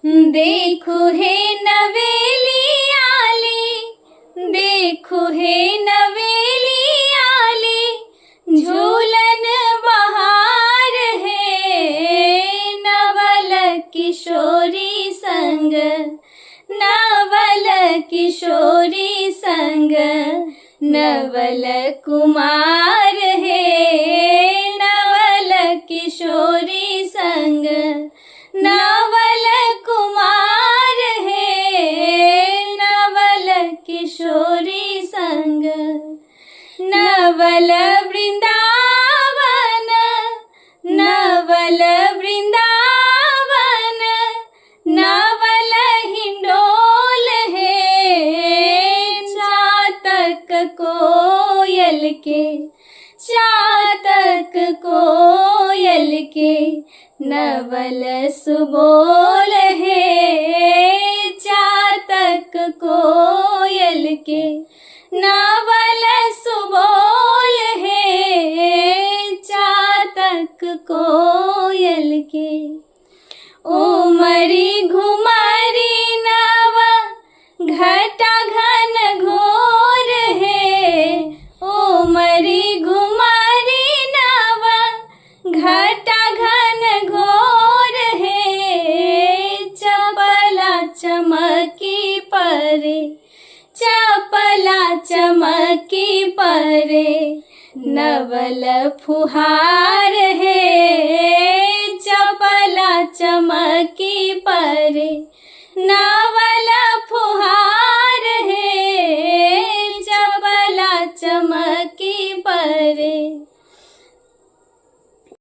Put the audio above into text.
देखो हे नवेली आली, देखो हे नवेली आली, झूलन बहार है। नवल किशोरी संग, नवल किशोरी संग, नवल कुमार है। नवल किशोरी संग, नवल कुमार है। नवल किशोरी संग, नवल वृंदावन, नवल वृंदावन, नवल हिंडोल है। चातक कोयल के, चातक कोयल के, नवल सुबोल है। चातक कोयल के, नवल सुबोल है। चातक कोयल के, उमरी घुमरी नवा घटा घन घोर है। उमरी घुमरी नवा घटा घन घोर है। चपला चमकी परे, चपला चमकी परे, नवल फुहार